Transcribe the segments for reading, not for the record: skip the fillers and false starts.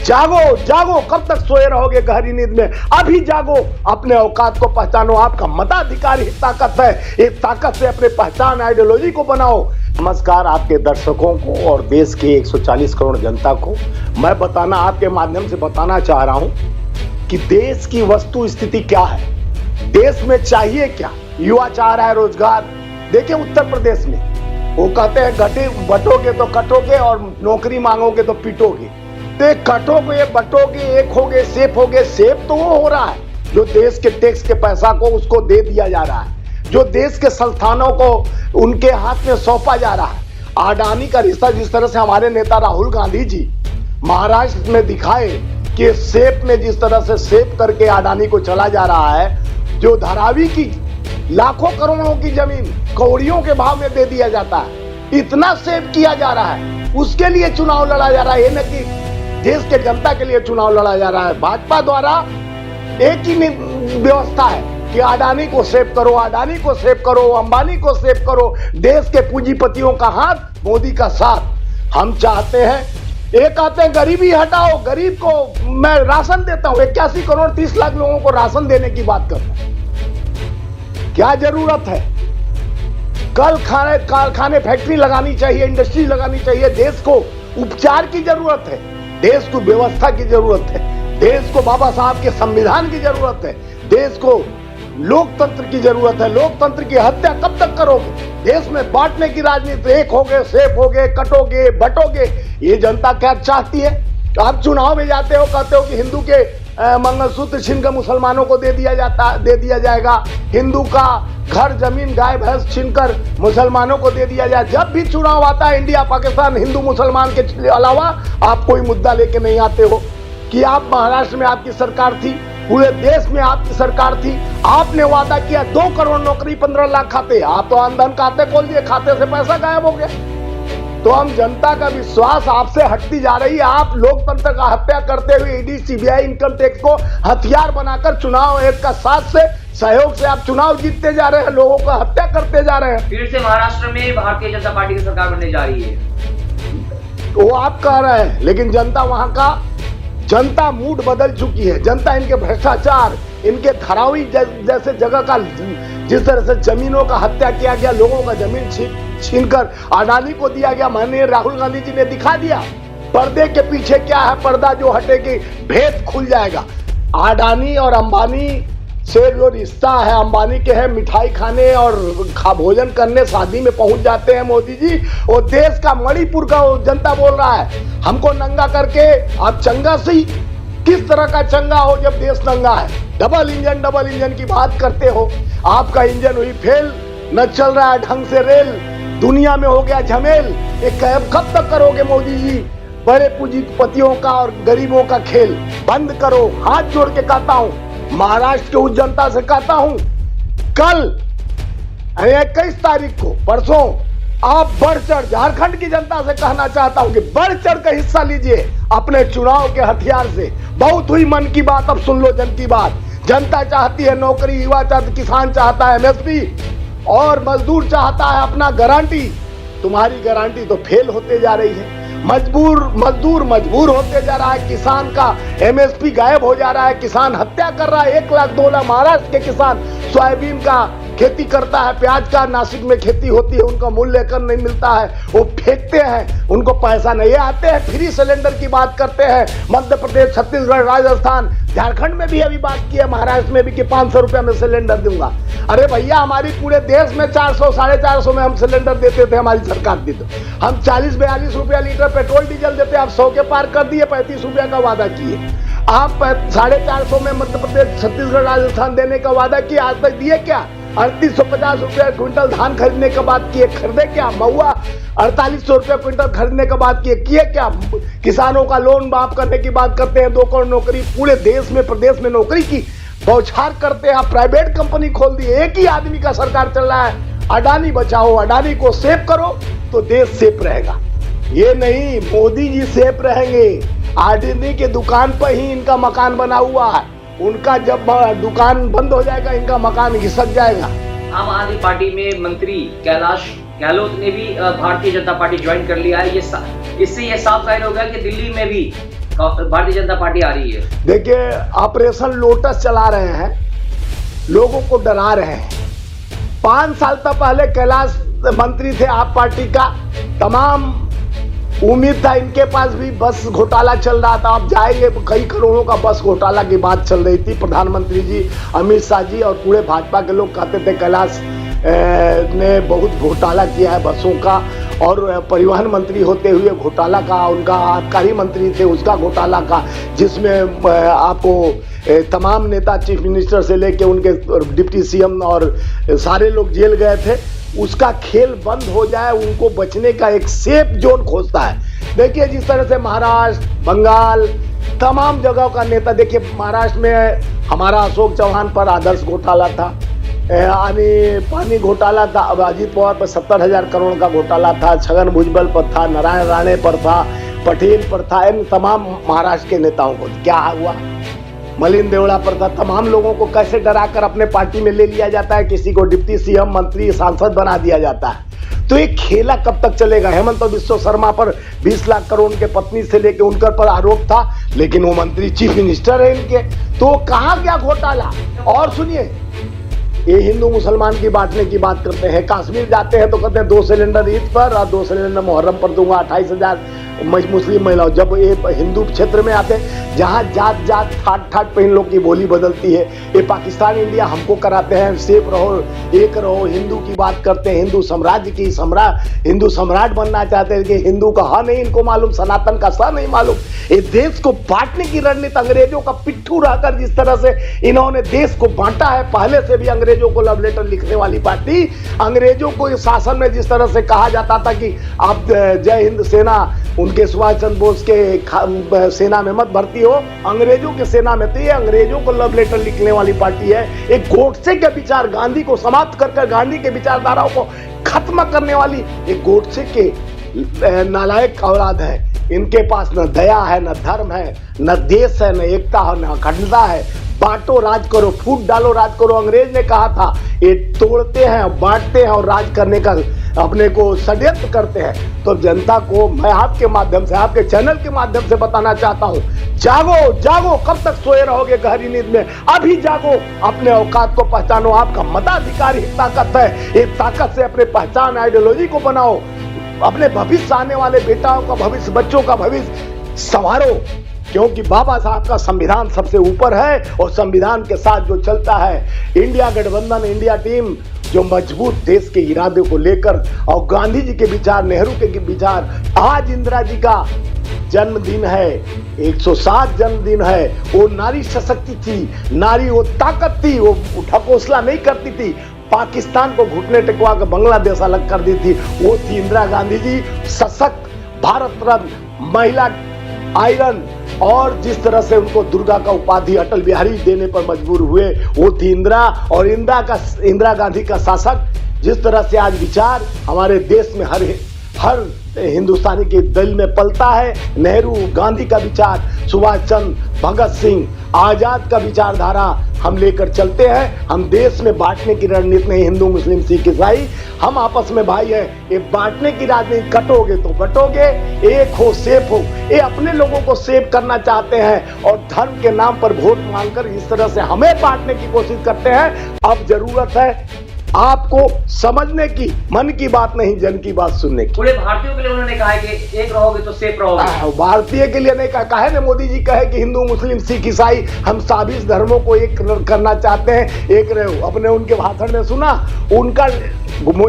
जागो जागो, कब तक सोए रहोगे गहरी नींद में? अभी जागो, अपने औकात को पहचानो। आपका मताधिकार ही ताकत है। इस ताकत से अपने पहचान आइडियोलॉजी को बनाओ। नमस्कार आपके दर्शकों को और देश के 140 करोड़ जनता को मैं बताना, आपके माध्यम से बताना चाह रहा हूं कि देश की वस्तु स्थिति क्या है, देश में चाहिए क्या। युवा चाह रहा है रोजगार। देखिए उत्तर प्रदेश में वो कहते हैं घटे बटोगे तो कटोगे और नौकरी मांगोगे तो पिटोगे। तो कटोगे बटोगे, एक होगे सेफ होगे। सेफ तो वो हो रहा है जो देश के टैक्स के पैसा को उसको दे दिया जा रहा है, जो देश के संस्थानों को उनके हाथ में सौंपा जा रहा है। अडानी का रिश्ता जिस तरह से हमारे नेता राहुल गांधी जी महाराष्ट्र में दिखाए कि सेफ में जिस तरह से सेफ करके अडानी को चला जा रहा है, जो धारावी की लाखों करोड़ों की जमीन कौड़ियों के भाव में दे दिया जाता है, इतना सेव किया जा रहा है। उसके लिए चुनाव लड़ा जा रहा है, ये न कि देश के जनता के लिए चुनाव लड़ा जा रहा है। भाजपा द्वारा एक ही व्यवस्था है कि अडानी को सेव करो, अडानी को सेव करो, अंबानी को सेव करो। देश के पूंजीपतियों का हाथ, मोदी का साथ। हम चाहते हैं, एक आते हैं गरीबी हटाओ, गरीब को मैं राशन देता हूं। 81 करोड़ 30 लाख लोगों को राशन देने की बात करता हूं। क्या जरूरत है? कल कारखाने फैक्ट्री लगानी चाहिए, इंडस्ट्री लगानी चाहिए। देश को उपचार की जरूरत है, देश को व्यवस्था की जरूरत है, देश को बाबा साहब के संविधान की जरूरत है, देश को लोकतंत्र की जरूरत है। लोकतंत्र की हत्या कब तक करोगे? देश में बांटने की राजनीति, एक होगे सेफ होगे, कटोगे बटोगे, ये जनता क्या चाहती है? आप चुनाव में जाते हो, कहते हो कि हिंदू के मंगलसूत्र छीनकर मुसलमानों को दे दिया जाएगा, हिंदू का घर जमीन गाय भैंस छीनकर मुसलमानों को दे दिया जाए। जब भी चुनाव आता है इंडिया पाकिस्तान हिंदू मुसलमान के अलावा आप कोई मुद्दा लेके नहीं आते हो। कि आप महाराष्ट्र में आपकी सरकार थी, पूरे देश में आपकी सरकार थी, आपने वादा किया 2 करोड़ नौकरी 15 लाख खाते, आप तो अंधन खाते खोल दिए, खाते से पैसा गायब हो गया। तो हम जनता का विश्वास आपसे हटती जा रही है। आप लोकतंत्र का हत्या करते हुए ईडी सीबीआई इनकम टैक्स को हथियार बनाकर चुनाव आयोग का साथ से सहयोग से आप चुनाव जीतते जा रहे हैं, लोगों का हत्या करते जा रहे हैं। फिर से महाराष्ट्र में भारतीय जनता पार्टी की सरकार बनने जा रही है, वो आप कह रहे हैं, लेकिन जनता वहां का जनता मूड बदल चुकी है। जनता इनके भ्रष्टाचार, इनके धरावी जैसे जगह का, जिस तरह से जमीनों का हत्या किया गया, लोगों का जमीन छीनकर अडानी को दिया गया, माननीय राहुल गांधी जी ने दिखा दिया पर्दे के पीछे क्या है। पर्दा जो हटेगी भेद खुल जाएगा। अडानी और अंबानी से जो रिश्ता है, अंबानी के है मिठाई खाने और भोजन करने, शादी में पहुंच जाते हैं मोदी जी। और देश का मणिपुर का जनता बोल रहा है हमको नंगा करके आप चंगा सी, किस तरह का चंगा हो जब देश नंगा है? डबल इंजन की बात करते हो, आपका इंजन हुई फेल, न चल रहा है ढंग से रेल, दुनिया में हो गया झमेल। एक कब तक करोगे मोदी जी बड़े पूंजीपतियों का और गरीबों का खेल? बंद करो, हाथ जोड़ के कहता हूं, महाराष्ट्र के उस जनता से कहता हूं, कल 21 तारीख को परसों आप बढ़ चढ़, झारखंड की जनता से कहना चाहता हूं कि बढ़ चढ़ कर हिस्सा लीजिए अपने चुनाव के हथियार से। बहुत हुई मन की बात, अब सुन लो जन की बात। जनता चाहती है नौकरी, युवा चाहता, किसान चाहता है एमएसपी और मजदूर चाहता है अपना गारंटी। तुम्हारी गारंटी तो फेल होते जा रही है। मजदूर मजबूर होते जा रहा है, किसान का एमएसपी गायब हो जा रहा है, किसान हत्या कर रहा है। 1 लाख 2 लाख महाराष्ट्र के किसान सोयाबीन का खेती करता है, प्याज का नासिक में खेती होती है, उनका मूल्य कर नहीं मिलता है, वो फेंकते हैं, उनको पैसा नहीं आते हैं। फ्री सिलेंडर की बात करते हैं, मध्य प्रदेश, छत्तीसगढ़, राजस्थान, झारखंड में भी अभी बात की है, महाराष्ट्र में भी कि 500 रुपया में सिलेंडर दूंगा। अरे भैया, हमारी पूरे देश में 400 450 में हम सिलेंडर देते थे, हमारी सरकार दी तो हम 40-42 रुपया लीटर पेट्रोल डीजल देते, आप 100 के पार कर दिए, 35 रुपया का वादा किए। आप 450 में मध्य प्रदेश, छत्तीसगढ़, राजस्थान देने का वादा किया, आज तक दिए क्या? 3850 रुपया क्विंटल धान खरीदने के बाद किए, खरीदे क्या? महुआ 4800 रुपया क्विंटल खरीदने के बाद किए क्या? किसानों का लोन माफ करने की बात करते हैं, 2 करोड़ नौकरी पूरे देश में, प्रदेश में नौकरी की बौछार करते हैं। आप प्राइवेट कंपनी खोल दी, एक ही आदमी का सरकार चल रहा है। अडानी बचाओ, अडानी को सेफ करो तो देश सेफ रहेगा। ये नहीं मोदी जी सेफ रहेंगे, अडानी के दुकान पर ही इनका मकान बना हुआ है, उनका जब दुकान बंद हो जाएगा इनका मकान घिसक जाएगा। आम आदमी पार्टी में मंत्री कैलाश गहलोत ने भी भारतीय जनता पार्टी ज्वाइन कर लिया है। इससे ये साफ जाहिर हो गया कि दिल्ली में भी भारतीय जनता पार्टी आ रही है? देखिए, ऑपरेशन लोटस चला रहे हैं, लोगों को डरा रहे हैं। 5 साल तक पहले कैलाश मंत्री थे आप पार्टी का, तमाम उम्मीद था इनके पास भी बस घोटाला चल रहा था, अब जाएंगे कई करोड़ों का बस घोटाला की बात चल रही थी। प्रधानमंत्री जी, अमित शाह जी और पूरे भाजपा के लोग कहते थे कैलाश ने बहुत घोटाला किया है बसों का, और परिवहन मंत्री होते हुए घोटाला का, उनका आबकारी मंत्री थे उसका घोटाला का, जिसमें आपको तमाम नेता चीफ मिनिस्टर से लेके उनके डिप्टी सीएम और सारे लोग जेल गए थे। उसका खेल बंद हो जाए, उनको बचने का एक सेफ जोन खोजता है। देखिए, जिस तरह से महाराष्ट्र, बंगाल, तमाम जगहों का नेता, देखिए महाराष्ट्र में हमारा अशोक चौहान पर आदर्श घोटाला था, पानी घोटाला था, अब अजीत पवार पर 70,000 करोड़ का घोटाला था, छगन भुजबल पर था, नारायण राणे पर था, पटेल पर था, इन तमाम महाराष्ट्र के नेताओं को क्या हुआ, मलिन देवड़ा पर था। तमाम लोगों को कैसे डराकर अपने पार्टी में ले लिया जाता है, किसी को डिप्टी सीएम, मंत्री, सांसद बना दिया जाता है। तो ये खेला कब तक चलेगा? हेमंत बिस्वा शर्मा पर 20 लाख करोड़ के पत्नी से लेके उनकर पर आरोप था, लेकिन वो मंत्री चीफ मिनिस्टर है इनके, तो कहाँ गया घोटाला? और सुनिए, ये हिंदू मुसलमान की बांटने की बात करते हैं, कश्मीर जाते हैं तो कहते हैं 2 सिलेंडर ईद पर और 2 सिलेंडर मुहर्रम पर दूंगा, 28,000 मुस्लिम महिलाओं। जब ये हिंदू क्षेत्र में आते हैं, जहाँ जात जात ठाट ठाट पे इन लोग की बोली बदलती है, ये पाकिस्तान इंडिया हमको कराते हैं, सेफ रहो, एक रहो, हिंदू की बात करते हैं, हिंदू साम्राज्य की हिंदू सम्राट बनना चाहते हैं, कि हिंदू का ह नहीं इनको मालूम, सनातन का स नहीं मालूम। ये देश को बांटने की रणनीति, अंग्रेजों का पिट्ठू रहकर जिस तरह से इन्होंने देश को बांटा है, पहले से भी अंग्रेजों को लव लेटर लिखने वाली पार्टी, अंग्रेजों को शासन में जिस तरह से कहा जाता था कि आप जय हिंद सेना, उनके सुभाष चंद्र बोस के सेना में मत भर्ती हो, अंग्रेजों के सेना में, तो ये अंग्रेजों को लव लेटर लिखने वाली पार्टी है। एक गोडसे के विचार, गांधी को समाप्त कर गांधी के विचारधाराओं को खत्म करने वाली एक गोडसे के नालायक औलाद है। इनके पास न दया है, न धर्म है, न देश है, न एकता है, न अखंडता है। बांटो राज करो, फूट डालो राज करो। अंग्रेज ने कहा था, ये तोड़ते हैं, बांटते हैं और राज करने का अपने को षड्यंत्र करते हैं। तो जनता को मैं आपके माध्यम से, आपके चैनल के माध्यम से बताना चाहता हूं, जागो जागो, कब तक सोए रहोगे गहरी नींद में? अभी जागो, अपने औकात को पहचानो। आपका मताधिकार ही ताकत है, एक ताकत से अपने पहचान, आइडियोलॉजी को बनाओ, अपने भविष्य, आने वाले बेटाओं का भविष्य, बच्चों का भविष्य संवारो, क्योंकि बाबा साहब का संविधान सबसे ऊपर है और संविधान के साथ जो चलता है इंडिया गठबंधन, इंडिया टीम, जो मजबूत देश के इरादे को लेकर, और गांधी जी के विचार, नेहरू के विचार। आज इंदिरा जी का जन्मदिन है, 107 जन्मदिन है। वो नारी सशक्ति थी, नारी वो ताकत थी, वो ढकोसला नहीं करती थी, पाकिस्तान को घुटने टेकवा कर बांग्लादेश अलग कर दी थी। वो थी इंदिरा गांधी जी, सशक्त, भारत रत्न, महिला आयरन, और जिस तरह से उनको दुर्गा का उपाधि अटल बिहारी देने पर मजबूर हुए, वो थी इंदिरा। और इंदिरा गांधी का शासक, जिस तरह से आज विचार हमारे देश में हर हिंदुस्तानी के दिल में पलता है, नेहरू गांधी का विचार, सुभाष चंद्र, भगत सिंह, आजाद का विचारधारा हम लेकर चलते हैं। हम देश में बांटने की रणनीति नहीं, हिंदू मुस्लिम सिख ईसाई, हम आपस में भाई हैं। ये बांटने की राजनीति, कटोगे तो बटोगे, एक हो सेफ हो, ये अपने लोगों को सेव करना चाहते हैं और धर्म के नाम पर वोट मांगकर इस तरह से हमें बांटने की कोशिश करते हैं। अब जरूरत है आपको समझने की, मन की बात नहीं, जन की बात सुनने की। पूरे भारतीयों के लिए उन्होंने कहा है कि एक रहोगे तो सेफ रहोगे। भारतीय के लिए नहीं कहा है ना, मोदी जी कहे कि हिंदू मुस्लिम सिख ईसाई हम सभी धर्मों को एक करना चाहते हैं, एक रहो। अपने उनके भाषण में सुना, उनका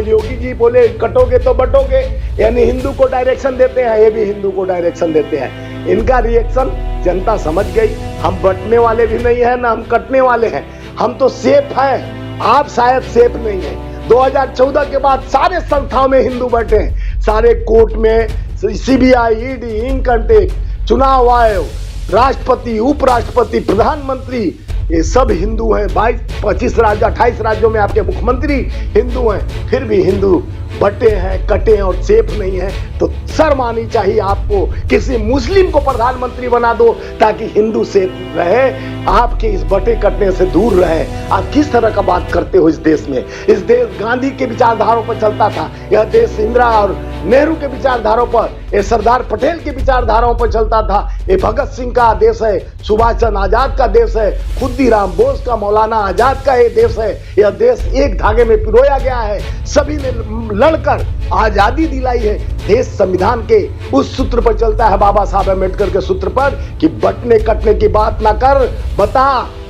योगी जी बोले कटोगे तो बटोगे, यानी हिंदू को डायरेक्शन देते हैं, ये भी हिंदू को डायरेक्शन देते हैं। इनका रिएक्शन जनता समझ गई, हम बटने वाले भी नहीं है ना हम कटने वाले हैं, हम तो सेफ हैं। आप शायद सेफ नहीं है। 2014 के बाद सारे संस्थाओं में हिंदू बैठे हैं, सारे कोर्ट में, सीबीआई, ईडी, इनकम टैक्स, चुनाव आयोग, राष्ट्रपति, उपराष्ट्रपति, प्रधानमंत्री, ये सब हिंदू हैं। 22-25 राज्य, 28 राज्यों में आपके मुख्यमंत्री हिंदू हैं, फिर भी हिंदू बटे हैं, कटे हैं और सेफ नहीं है, तो शर्म आनी चाहिए आपको। किसी मुस्लिम को प्रधानमंत्री बना दो ताकि हिंदू सेफ रहे, आपके इस बटे कटने से दूर रहे। आप किस तरह का बात करते हो इस देश में? इस देश गांधी के विचारधारों पर चलता था, यह देश इंदिरा और नेहरू के विचारधारों पर, ये सरदार पटेल के विचारधाराओं पर चलता था। ये भगत सिंह का देश है, सुभाष चंद्र आजाद का देश है, खुद्दीराम बोस का, मौलाना आजाद का ये देश है। यह देश एक धागे में पिरोया गया है, सभी ने लड़कर आजादी दिलाई है। देश संविधान के उस सूत्र पर चलता है, बाबा साहब अम्बेडकर के सूत्र पर, कि बटने कटने की बात ना कर, बता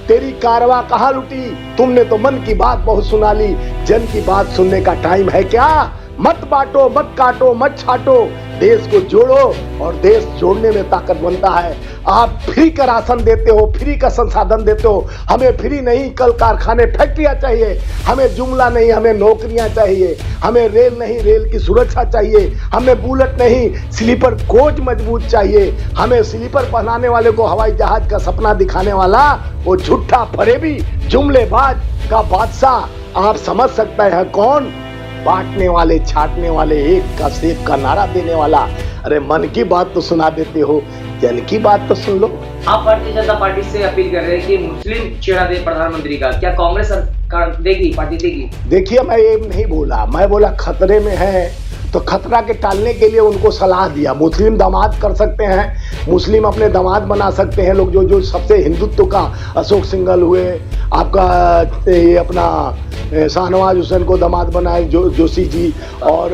तेरी कारवां कहां लुटी। तुमने तो मन की बात बहुत सुना ली, जन की बात सुनने का टाइम है क्या? मत बांटो, मत काटो, मत छाटो, देश को जोड़ो और देश जोड़ने में ताकत बनता है। आप फ्री का राशन देते हो, फ्री का संसाधन देते हो। हमें फ्री नहीं, कल कारखाने फैक्ट्रियां चाहिए, हमें जुमला नहीं, हमें नौकरियां चाहिए, हमें रेल नहीं, रेल की सुरक्षा चाहिए, हमें बुलेट नहीं, स्लीपर कोच मजबूत चाहिए, हमें स्लीपर पहनाने वाले को हवाई जहाज का सपना दिखाने वाला वो झूठा फरेबी जुमलेबाज का बादशाह आप समझ सकते हैं कौन? बांटने वाले, छाटने वाले, एक का सेब का नारा देने वाला। अरे मन की बात तो सुना देते हो, जन की बात तो सुन लो। आप भारतीय जनता पार्टी से अपील कर रहे हैं कि मुस्लिम चेहरा दे प्रधानमंत्री का, क्या कांग्रेस सरकार देगी, पार्टी देगी? देखिए, मैं ये नहीं बोला, मैं बोला खतरे में है तो खतरा के टालने के लिए उनको सलाह दिया। मुस्लिम दामाद कर सकते हैं, मुस्लिम अपने दामाद बना सकते हैं लोग, जो जो सबसे हिंदुत्व का, अशोक सिंघल हुए, आपका ये अपना शाहनवाज हुसैन को दामाद बनाए जोशी जी, और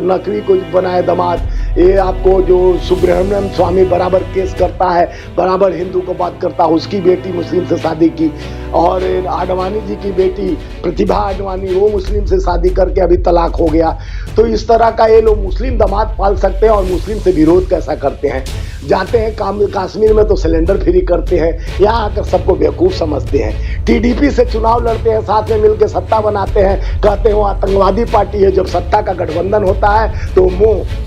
नकवी को बनाए दामाद। ये आपको जो सुब्रमण्यम स्वामी बराबर केस करता है, बराबर हिंदू को बात करता है, उसकी बेटी मुस्लिम से शादी की, और आडवाणी जी की बेटी प्रतिभा आडवाणी, वो मुस्लिम से शादी करके अभी तलाक हो गया। तो इस तरह का ये लोग मुस्लिम दामाद पाल सकते हैं और मुस्लिम से विरोध कैसा करते हैं। जाते हैं कश्मीर में तो सिलेंडर फ्री करते हैं, यहाँ आकर सबको बेवकूफ़ समझते हैं। टीडीपी से चुनाव लड़ते हैं, साथ में मिलकर सत्ता बनाते हैं, कहते हैं वो आतंकवादी पार्टी है। जब सत्ता का गठबंधन होता है तो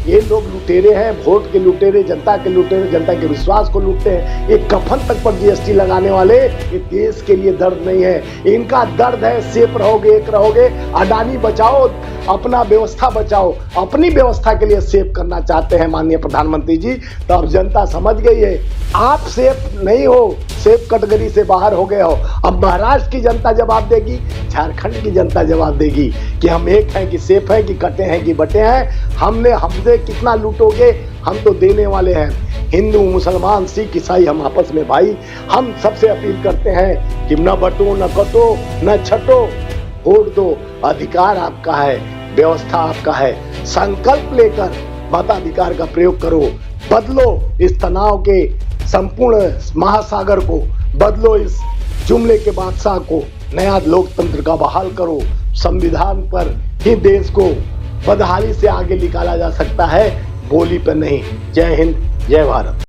ये लोग लुटेरे हैं, वोट के लुटेरे, जनता के लुटेरे, जनता के विश्वास को लूटते हैं। एक कफन तक पर जीएसटी लगाने वाले ये देश के लिए दर्द नहीं है, इनका दर्द है सेफ रहोगे, एक रहोगे। अडानी बचाओ, अपना व्यवस्था बचाओ, अपनी व्यवस्था के लिए सेव करना चाहते हैं माननीय प्रधानमंत्री जी। तो अब जनता समझ गई है, आप सेफ नहीं हो, सेफ कैटेगरी से बाहर हो गए हो। अब महाराष्ट्र की जनता जवाब देगी, झारखंड की जनता जवाब देगी कि हम एक हैं कि सेफ हैं, कि कटे हैं कि बटे हैं। हमसे कितना लूटोगे, हम तो देने वाले हैं। हिंदू, मुसलमान, सिख, ईसाई, हम आपस में भाई। हम सबसे अपील करते हैं कि न बटो, न कटो, न छटो, वोट दो। अधिकार आपका है, व्यवस्था आपका है, संकल्प लेकर मताधिकार का प्रयोग करो। बदलो इस तनाव के संपूर्ण महासागर को, बदलो इस जुमले के बादशाह को, नया लोकतंत्र का बहाल करो। संविधान पर ही देश को बदहाली से आगे निकाला जा सकता है, बोली पर नहीं। जय हिंद, जय भारत।